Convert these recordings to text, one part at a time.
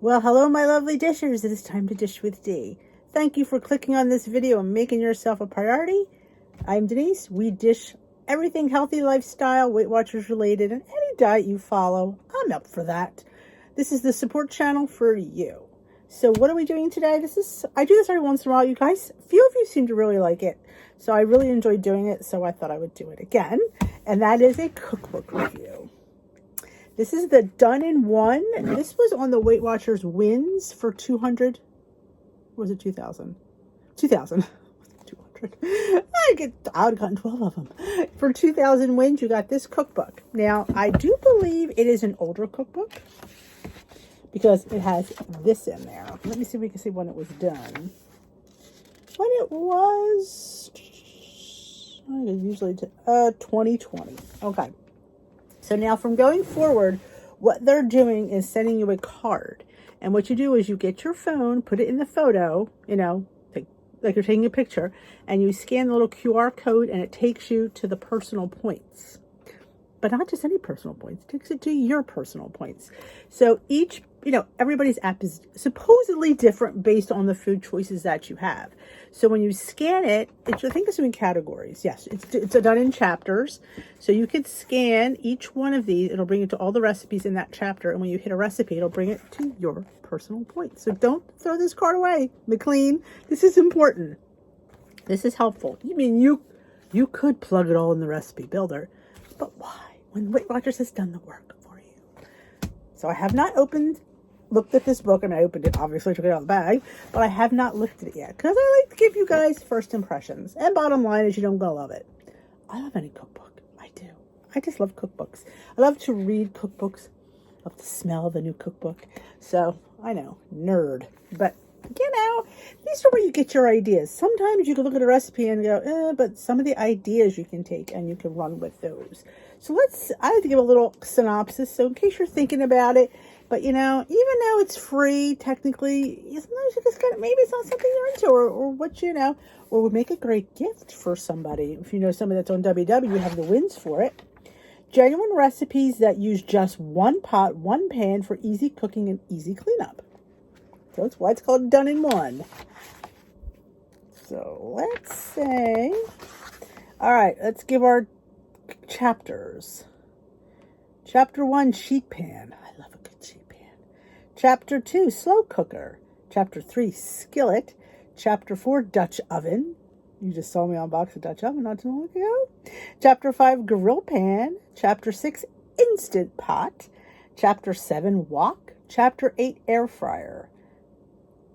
Well, hello, my lovely dishers. It is time to dish with Dee. Thank you for clicking on this video and making yourself a priority. I'm Denise. We dish everything healthy lifestyle, Weight Watchers related, and any diet you follow. I'm up for that. This is the support channel for you. So what are we doing today? I do this every once in a while. You guys, a few of you seem to really like it. So I really enjoyed doing it. So I thought I would do it again. And that is a cookbook review. This is the Done in One. This was on the Weight Watchers wins for 200. Or was it 2,000? 2,000. 200. I would have gotten 12 of them. For 2,000 wins, you got this cookbook. Now, I do believe it is an older cookbook because it has this in there. Let me see if we can see when it was done. When it was, usually 2020. Okay. So now from going forward, what they're doing is sending you a card. And what you do is you get your phone, put it in the photo, like you're taking a picture, and you scan the little QR code and it takes you to the personal points. But not just any personal points, it takes it to your personal points. So each, everybody's app is supposedly different based on the food choices that you have. So when you scan it, I think it's in categories. Yes, it's done in chapters. So you could scan each one of these. It'll bring you to all the recipes in that chapter. And when you hit a recipe, it'll bring it to your personal points. So don't throw this card away, McLean. This is important. This is helpful. You mean you could plug it all in the recipe builder, but why? When Weight Watchers has done the work for you. So I have not looked at this book. I mean, I opened it, obviously took it out of the bag, but I have not looked at it yet because I like to give you guys first impressions. And bottom line is, you don't gonna love it. I love any cookbook. I do. I just love cookbooks. I love to read cookbooks. I love to smell the new cookbook. So I know, nerd, but these are where you get your ideas. Sometimes you can look at a recipe and go, but some of the ideas you can take and you can run with those. So I like to give a little synopsis. So in case you're thinking about it, but even though it's free, technically, sometimes you just maybe it's not something you're into or what or would make a great gift for somebody. If you know somebody that's on WW, you have the wins for it. Genuine recipes that use just one pot, one pan for easy cooking and easy cleanup. So that's why it's called Done in One. So let's say, all right, let's give our chapters. Chapter 1, sheet pan. I love a good sheet pan. Chapter 2, slow cooker. Chapter 3, skillet. Chapter 4, Dutch oven. You just saw me unbox a Dutch oven not too long ago. Chapter 5, grill pan. Chapter 6, instant pot. Chapter 7, wok. Chapter 8, air fryer.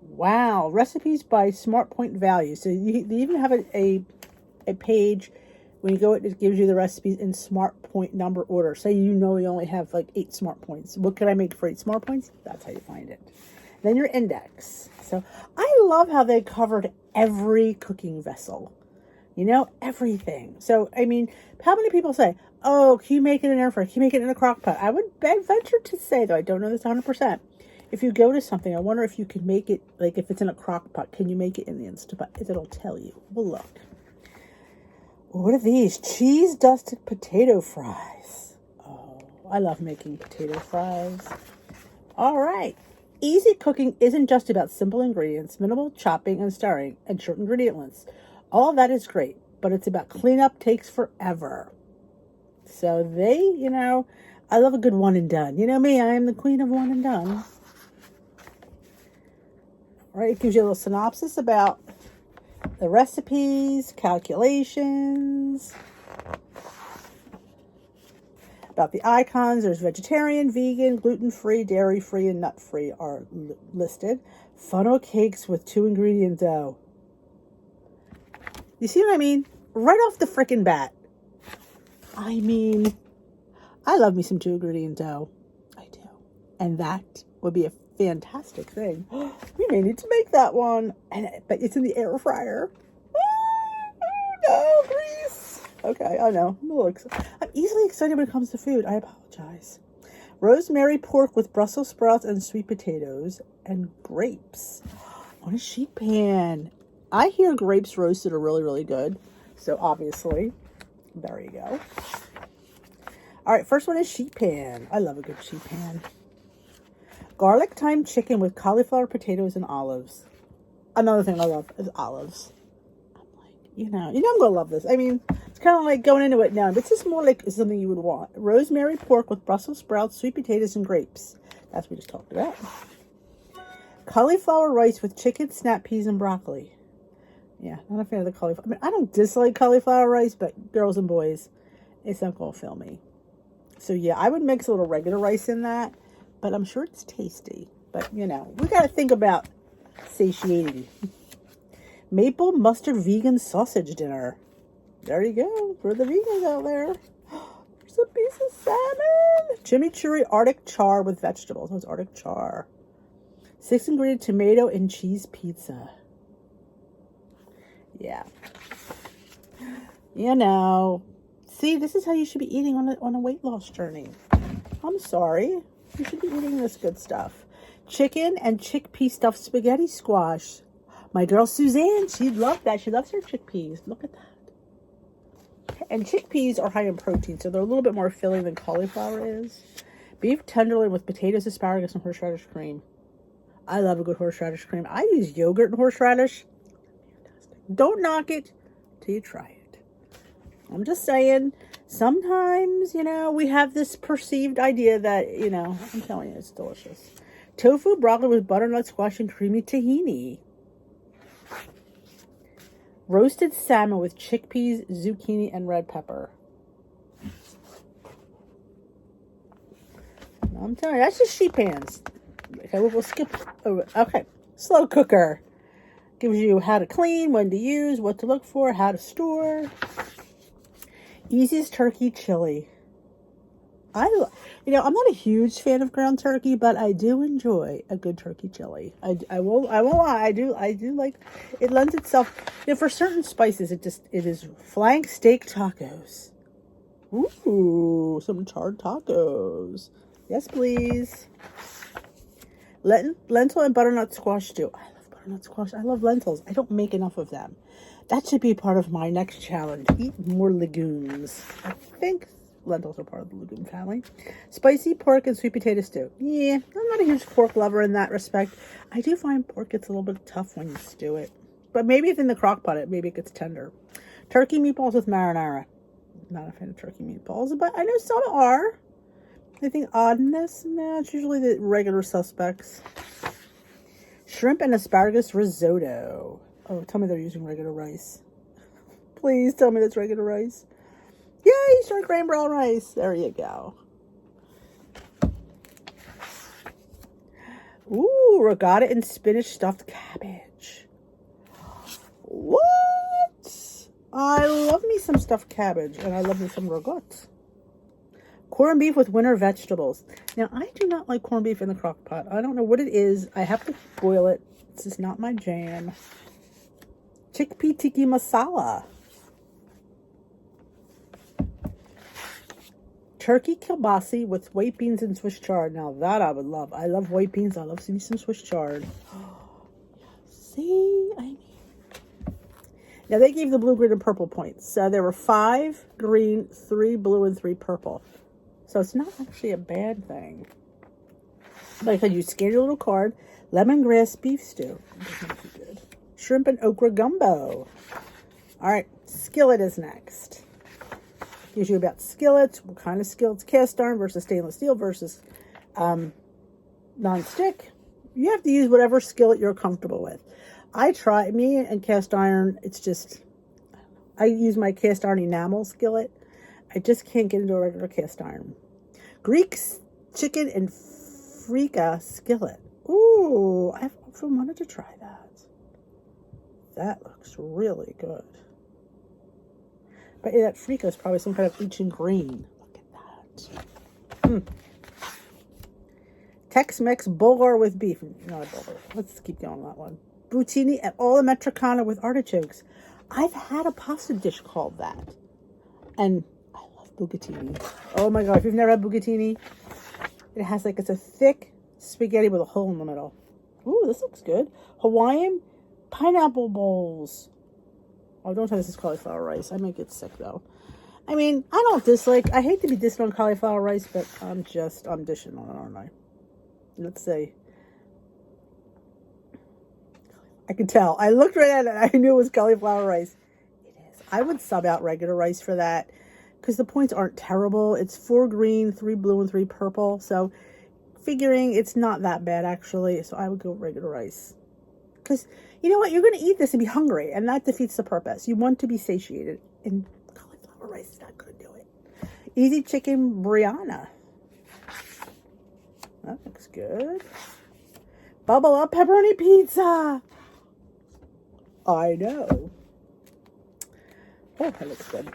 Wow, recipes by Smart Point Value. So they even have a page when you go, it gives you the recipes in Smart Point number order. Say you only have like 8 Smart Points. What can I make for 8 Smart Points? That's how you find it. Then your index. So I love how they covered every cooking vessel. Everything. So, I mean, how many people say, oh, can you make it in an air fryer? Can you make it in a crock pot? I would venture to say, though I don't know this 100%. If you go to something, I wonder if you could make it, like if it's in a crock pot, can you make it in the Instant Pot? It'll tell you. We'll look. What are these? Cheese dusted potato fries. Oh, I love making potato fries. All right. Easy cooking isn't just about simple ingredients, minimal chopping and stirring, and short ingredient lists. All of that is great, but it's about cleanup takes forever. So I love a good one and done. You know me, I am the queen of one and done. Right, it gives you a little synopsis about the recipes, calculations, about the icons. There's vegetarian, vegan, gluten-free, dairy-free, and nut-free are listed. Funnel cakes with 2 ingredient dough. You see what I mean? Right off the frickin' bat. I mean, I love me some 2 ingredient dough. I do. And that would be a fantastic thing. We may need to make that one. But it's in the air fryer. Oh, no, grease. Okay, I know. I'm easily excited when it comes to food. I apologize. Rosemary pork with Brussels sprouts and sweet potatoes and grapes on a sheet pan. I hear grapes roasted are really, really good. So obviously, there you go. All right, first one is sheet pan. I love a good sheet pan. Garlic thyme chicken with cauliflower, potatoes, and olives. Another thing I love is olives. I'm like, you know I'm going to love this. I mean, it's kind of like going into it now. This is more like something you would want. Rosemary pork with Brussels sprouts, sweet potatoes, and grapes. That's what we just talked about. Cauliflower rice with chicken, snap peas, and broccoli. Yeah, not a fan of the cauliflower. I mean, I don't dislike cauliflower rice, but girls and boys, it's not going to fill me. So yeah, I would mix a little regular rice in that, but I'm sure it's tasty. But, we got to think about satiety. Maple mustard vegan sausage dinner. There you go, for the vegans out there. There's a piece of salmon. Chimichurri Arctic char with vegetables. That was Arctic char. 6-ingredient tomato and cheese pizza. Yeah. See, this is how you should be eating on a weight loss journey. I'm sorry. You should be eating this good stuff. Chicken and chickpea stuffed spaghetti squash. My girl Suzanne, she'd love that. She loves her chickpeas. Look at that. And chickpeas are high in protein, so they're a little bit more filling than cauliflower is. Beef tenderloin with potatoes, asparagus, and horseradish cream. I love a good horseradish cream. I use yogurt and horseradish. Don't knock it till you try it. I'm just saying, sometimes, we have this perceived idea that, I'm telling you, it's delicious. Tofu broccoli with butternut squash and creamy tahini. Roasted salmon with chickpeas, zucchini, and red pepper. I'm telling you, that's just sheet pans. Okay, we'll skip over. Okay, slow cooker. Gives you how to clean, when to use, what to look for, how to store. Easiest turkey chili. I'm not a huge fan of ground turkey, but I do enjoy a good turkey chili. I won't lie. I do like it. Lends itself, for certain spices. It is flank steak tacos. Ooh, some charred tacos. Yes, please. Lentil and butternut squash stew. I love butternut squash. I love lentils. I don't make enough of them. That should be part of my next challenge. Eat more legumes. I think lentils are part of the legume family. Spicy pork and sweet potato stew. Yeah, I'm not a huge pork lover in that respect. I do find pork gets a little bit tough when you stew it. But maybe if in the crock pot, maybe it gets tender. Turkey meatballs with marinara. Not a fan of turkey meatballs, but I know some are. Anything oddness? No, it's usually the regular suspects. Shrimp and asparagus risotto. Oh, tell me they're using regular rice. Please tell me that's regular rice. Yay, short grain brown rice. There you go. Ooh, regatta and spinach stuffed cabbage. What? I love me some stuffed cabbage, and I love me some regatta. Corned beef with winter vegetables. Now, I do not like corned beef in the crock pot. I don't know what it is. I have to boil it. This is not my jam. Chickpea tiki masala. Turkey kielbasa with white beans and Swiss chard. Now, that I would love. I love white beans. I love some Swiss chard. See? Now, they gave the blue, green, and purple points. So, there were 5 green, 3 blue, and 3 purple. So it's not actually a bad thing. Like I said, you scan your little card. Lemongrass beef stew. Doesn't look too good. Shrimp and okra gumbo. All right, skillet is next. Gives you about skillets. What kind of skillets? Cast iron versus stainless steel versus non-stick. You have to use whatever skillet you're comfortable with. Me and cast iron, it's just, I use my cast iron enamel skillet. I just can't get into a regular cast iron. Greek chicken and freeka skillet. Ooh, I've often wanted to try that. That looks really good. But yeah, that freeka is probably some kind of ancient green. Look at that. Tex-Mex bulgur with beef. Not a bulgur. Let's keep going on that one. Bucatini and all the Metricana with artichokes. I've had a pasta dish called that. And I love bucatini. Oh my God, if you've never had bucatini, it has it's a thick spaghetti with a hole in the middle. Ooh, this looks good. Hawaiian pineapple bowls. Oh, don't tell me this is cauliflower rice. I might get sick though. I mean, I don't dislike, I hate to be dissing on cauliflower rice, but I'm dishing on it, aren't I? Let's say I could tell. I looked right at it. I knew it was cauliflower rice. It is. I would sub out regular rice for that because the points aren't terrible. It's 4 green, 3 blue, and 3 purple. So figuring it's not that bad, actually. So I would go regular rice. Because you know what? You're going to eat this and be hungry, and that defeats the purpose. You want to be satiated, and cauliflower rice is not going to do it. Easy chicken Brianna. That looks good. Bubble up pepperoni pizza. I know. Oh, that looks good.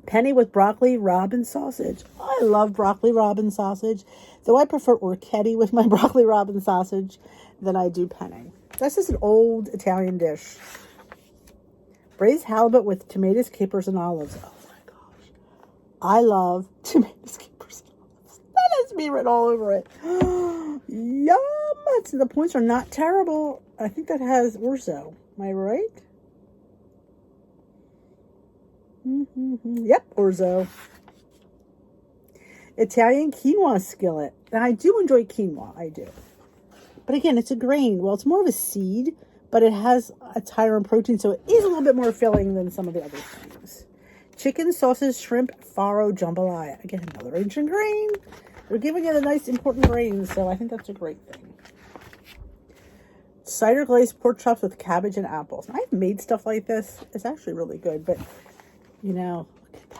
Penny with broccoli robin sausage. I love broccoli robin sausage. Though I prefer orchetti with my broccoli robin sausage than I do penne. That's just an old Italian dish. Braised halibut with tomatoes, capers, and olives. Oh my gosh. I love tomatoes, capers, and olives. That has me written all over it. Yum! The points are not terrible. I think that has Orzo. Am I right? Yep, Orzo. Italian quinoa skillet. And I do enjoy quinoa. I do. But again, it's a grain. Well, it's more of a seed, but it has a higher in protein, so it is a little bit more filling than some of the other things. Chicken, sausage, shrimp, farro, jambalaya. Again, another ancient grain. We're giving you the nice, important grains, so I think that's a great thing. Cider glazed pork chops with cabbage and apples. And I've made stuff like this. It's actually really good, but, you know, look at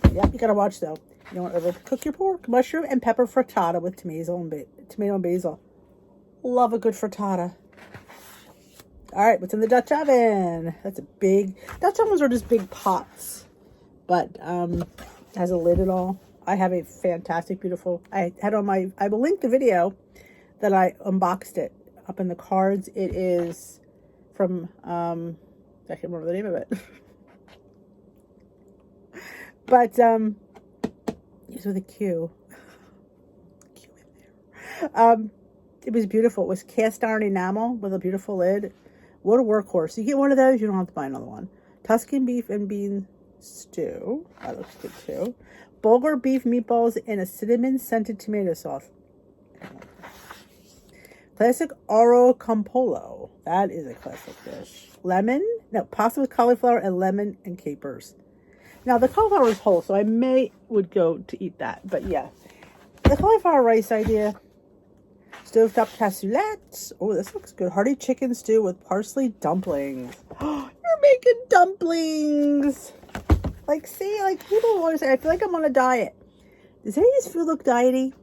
that. Yep, you gotta watch, though. You don't want to overcook your pork. Mushroom and pepper frittata with tomato and basil. Love a good frittata. All right, what's in the Dutch oven? That's a big... Dutch ovens are just big pots, but has a lid and all. I have a fantastic, beautiful... I will link the video that I unboxed it up in the cards. It is from... I can't remember the name of it. But... It's with a Q. Q in there. It was beautiful. It was cast iron enamel with a beautiful lid. What a workhorse. You get one of those, you don't have to buy another one. Tuscan beef and bean stew. That looks good too. Bulgur beef meatballs in a cinnamon scented tomato sauce. Classic Oro Campolo. That is a classic dish. Pasta with cauliflower and lemon and capers. Now, the cauliflower is whole, so I would go to eat that. But yeah, the cauliflower rice idea. Stovetop cassoulet. Oh, this looks good. Hearty chicken stew with parsley dumplings. You're making dumplings. Like, see, like people always say, I feel like I'm on a diet. Does any of this food look diety?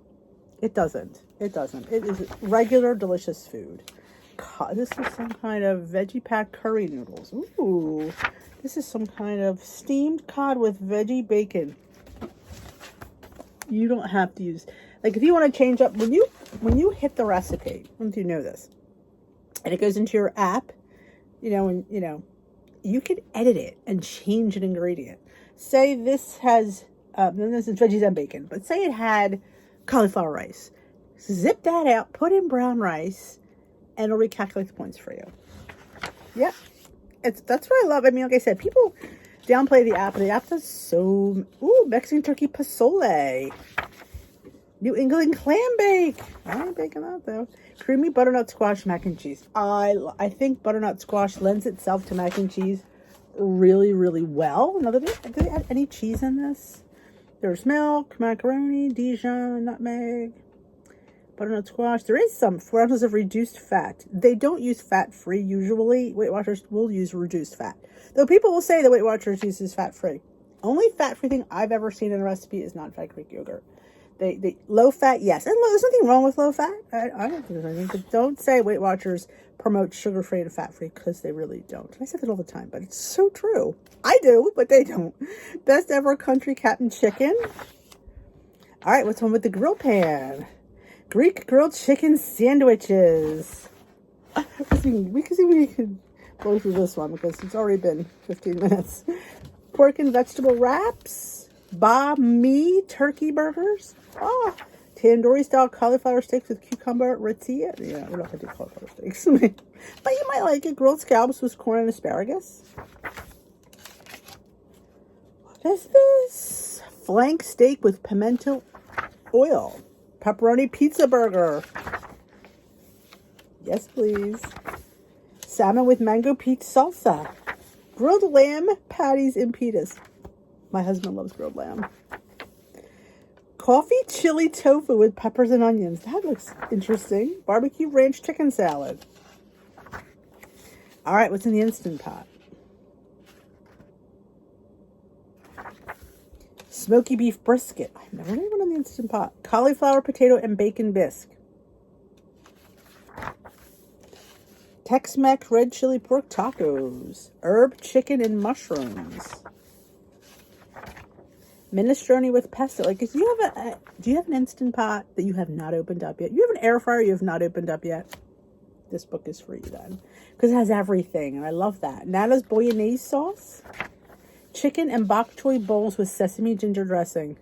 It doesn't. It doesn't. It is regular, delicious food. God, this is some kind of veggie pack curry noodles. Ooh. This is some kind of steamed cod with veggie bacon. You don't have to use... Like, if you want to change up... When you hit the recipe, I don't know if you know this, and it goes into your app, you can edit it and change an ingredient. Say this has... then this is veggies and bacon. But say it had cauliflower rice. Zip that out, put in brown rice, and it'll recalculate the points for you. Yep. That's what I love. I mean, like I said, people downplay the app. The app does so... Ooh, Mexican turkey pozole. New England clam bake. I ain't baking that, though. Creamy butternut squash mac and cheese. I think butternut squash lends itself to mac and cheese really, really well. Now, do they add any cheese in this? There's milk, macaroni, Dijon, nutmeg, butternut squash. There is some 4 ounces of reduced fat. They don't use fat-free usually. Weight Watchers will use reduced fat. Though people will say that Weight Watchers uses fat-free. Only fat-free thing I've ever seen in a recipe is non-fat Greek yogurt. They low fat, yes. And there's nothing wrong with low fat. I don't think there's anything. But don't say Weight Watchers promote sugar-free and fat-free, because they really don't. I say that all the time, but it's so true. I do, but they don't. Best ever country captain chicken. All right, what's one with the grill pan? Greek grilled chicken sandwiches. We can go through this one because it's already been 15 minutes. Pork and vegetable wraps. Banh mi turkey burgers. Oh, tandoori style cauliflower steaks with cucumber ratia. Yeah, we're not going to do cauliflower steaks. But you might like it. Grilled scallops with corn and asparagus. What is this? Flank steak with pimento oil. Pepperoni pizza burger. Yes, please. Salmon with mango peach salsa. Grilled lamb patties in pitas. My husband loves grilled lamb. Coffee chili tofu with peppers and onions. That looks interesting. Barbecue ranch chicken salad. All right, what's in the Instant Pot? Smoky beef brisket. I've never made one in the Instant Pot. Cauliflower, potato, and bacon bisque. Tex-Mex red chili pork tacos. Herb chicken and mushrooms. Minestrone with pesto. Like, if you have do you have an Instant Pot that you have not opened up yet? You have an air fryer you have not opened up yet? This book is for you then, because it has everything, and I love that. Nana's Bolognese sauce. Chicken and bok choy bowls with sesame ginger dressing.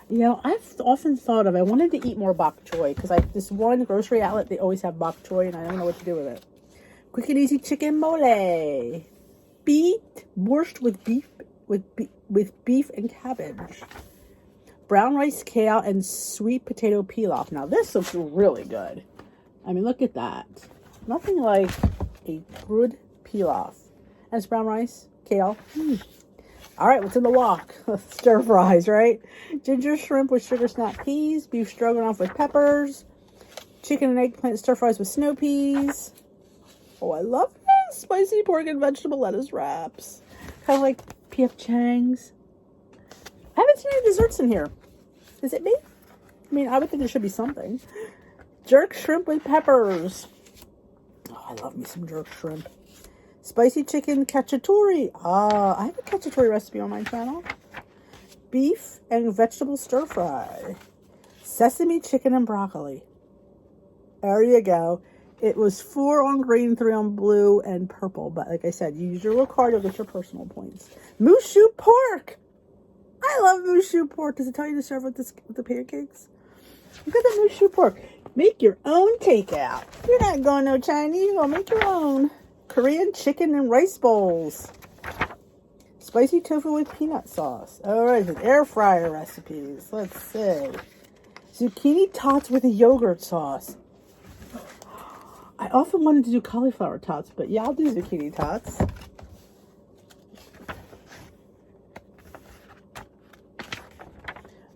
You know, I've often thought of, I wanted to eat more bok choy, because this one grocery outlet, they always have bok choy, and I don't know what to do with it. Quick and easy chicken mole. Beet borscht with beef and cabbage. Brown rice kale and sweet potato pilaf. Now this looks really good. I mean, look at that. Nothing like a good pilaf. And it's brown rice, kale. All right, what's in the wok? Stir fries, right? Ginger shrimp with sugar snap peas. Beef stroganoff with peppers. Chicken and eggplant stir fries with snow peas. Oh, I love this. Spicy pork and vegetable lettuce wraps. Kind of like P.F. Chang's. I haven't seen any desserts in here. Is it me? I mean, I would think there should be something. Jerk shrimp with peppers. Oh, I love me some jerk shrimp. Spicy chicken cacciatore. Ah, I have a cacciatore recipe on my channel. Beef and vegetable stir fry. Sesame chicken and broccoli. There you go. It was 4 on green, 3 on blue, and purple. But like I said, you use your little card, you'll get your personal points. Mushu pork. I love mushu pork. Does it tell you to serve with the pancakes? Look at the mushu pork. Make your own takeout. You're not going no Chinese. You're going to make your own. Korean chicken and rice bowls. Spicy tofu with peanut sauce. All right, air fryer recipes. Let's see. Zucchini tots with a yogurt sauce. I often wanted to do cauliflower tots, but yeah, I'll do zucchini tots.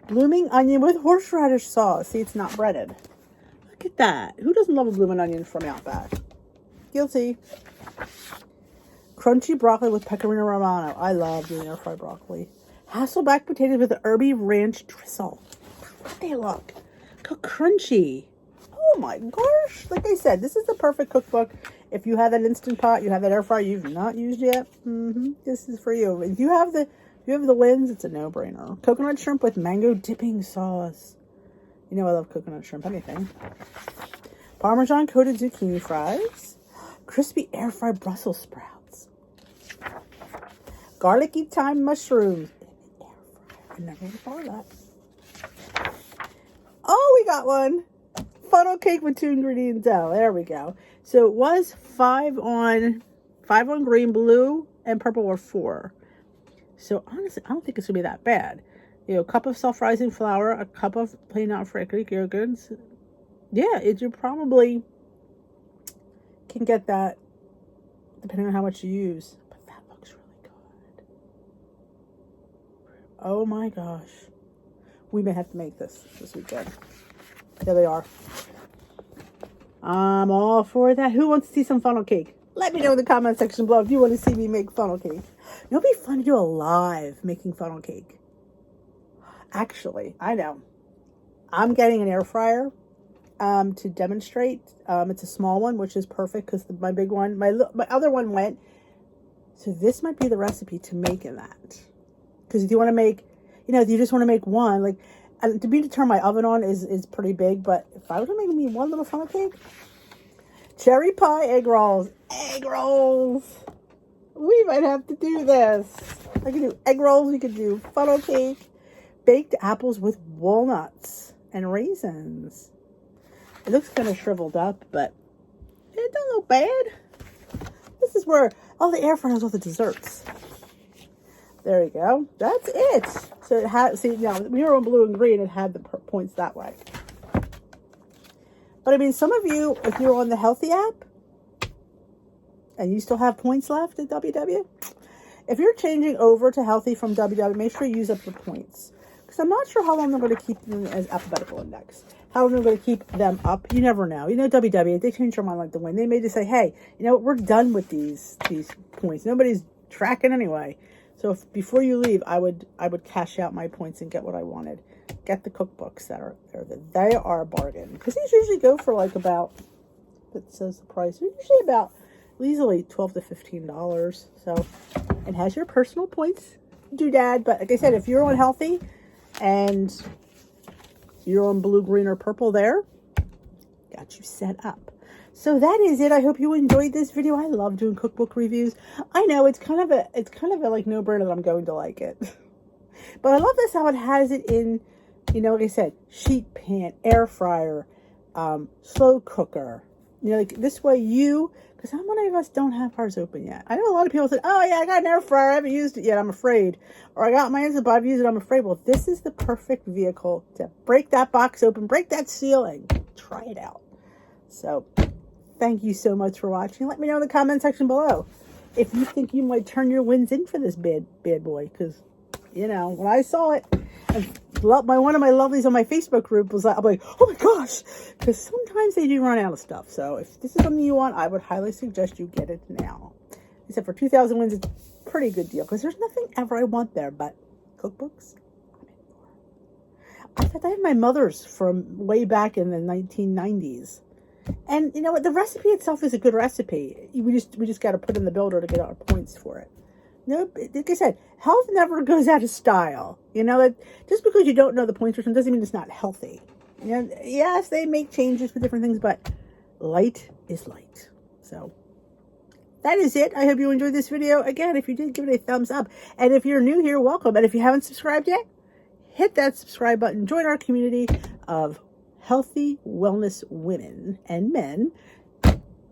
Blooming onion with horseradish sauce. See, it's not breaded. Look at that. Who doesn't love a blooming onion from Outback? Guilty. Crunchy broccoli with pecorino romano. I love doing air fried broccoli. Hasselback potatoes with herby ranch drizzle. Look how they look. Look how crunchy. Oh my gosh. Like I said, this is the perfect cookbook. If you have that Instant Pot, you have that air fryer you've not used yet, this is for you. If you have the wins, it's a no-brainer. Coconut shrimp with mango dipping sauce. You know I love coconut shrimp, anything. Parmesan coated zucchini fries. Crispy air fried Brussels sprouts. Garlicky thyme mushrooms. I never would have thought of that. Oh, we got one. Funnel cake with 2 ingredient dough. There we go. So it was 5 on green, blue, and purple were 4. So honestly, I don't think it's gonna be that bad. You know, a cup of self-rising flour, a cup of plain Greek yogurts. Yeah, you probably can get that depending on how much you use. But that looks really good. Oh my gosh. We may have to make this weekend. There they are. I'm all for that. Who wants to see some funnel cake? Let me know in the comment section below if you want to see me make funnel cake. It would be fun to do a live making funnel cake. Actually, I know. I'm getting an air fryer to demonstrate. It's a small one, which is perfect because my big one, my other one went. So this might be the recipe to make in that. Because if you want to make, if you just want to make one, like, and to turn my oven on is pretty big, but if I were to make me one little funnel cake, cherry pie egg rolls. Egg rolls. We might have to do this. I could do egg rolls. We could do funnel cake. Baked apples with walnuts and raisins. It looks kind of shriveled up, but it don't look bad. This is where all the air fryers, all the desserts. There you go. That's it. So it had, see, now we were on blue and green. It had the points that way. But I mean, some of you, if you're on the Healthy app and you still have points left at WW, if you're changing over to Healthy from WW, make sure you use up your points. Because I'm not sure how long they're going to keep them as alphabetical index. How long they're going to keep them up. You never know. You know, WW, they change their mind like the wind. They may just say, hey, you know what, we're done with these points. Nobody's tracking anyway. So before you leave, I would cash out my points and get what I wanted. Get the cookbooks that are there. They are a bargain. Because these usually go for like about, it says the price, usually about easily $12 to $15. So it has your personal points doodad. But like I said, if you're on Healthy and you're on blue, green, or purple there, got you set up. So that is it. I hope you enjoyed this video. I love doing cookbook reviews. I know it's kind of a like no-brainer that I'm going to like it. But I love this how it has it in, you know, like I said, sheet pan, air fryer, slow cooker. You know, like this way because how many of us don't have ours open yet? I know a lot of people say, oh yeah, I got an air fryer, I haven't used it yet, I'm afraid. Or I got my Instant Pot, I've used it, I'm afraid. Well, this is the perfect vehicle to break that box open, break that seal, and try it out. So, thank you so much for watching. Let me know in the comment section below if you think you might turn your wins in for this bad boy. Because, you know, when I saw it, one of my lovelies on my Facebook group was like, I'm like, oh my gosh, because sometimes they do run out of stuff. So if this is something you want, I would highly suggest you get it now. Except for 2,000 wins, it's a pretty good deal because there's nothing ever I want there but cookbooks. In fact, I have my mother's from way back in the 1990s. And you know what? The recipe itself is a good recipe. We just got to put in the builder to get our points for it. Nope. Like I said, health never goes out of style. You know, that just because you don't know the points for something doesn't mean it's not healthy. You know, yes, they make changes for different things, but light is light. So that is it. I hope you enjoyed this video. Again, if you did, give it a thumbs up. And if you're new here, welcome. And if you haven't subscribed yet, hit that subscribe button. Join our community of healthy wellness women and men.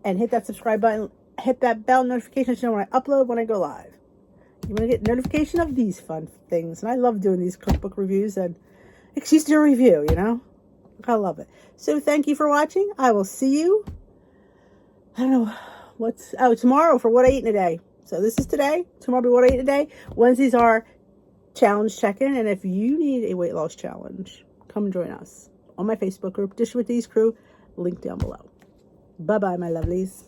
And hit that subscribe button. Hit that bell notification to know when I upload, when I go live. You want to get notification of these fun things. And I love doing these cookbook reviews and excuse to review, you know. I love it. So thank you for watching. I will see you. I don't know tomorrow for what I ate in a day. So this is today. Tomorrow will be what I ate in a day. Wednesdays are challenge check-in. And if you need a weight loss challenge, come join us on my Facebook group, Dish with Dee's Crew. Link down below. Bye-bye, my lovelies.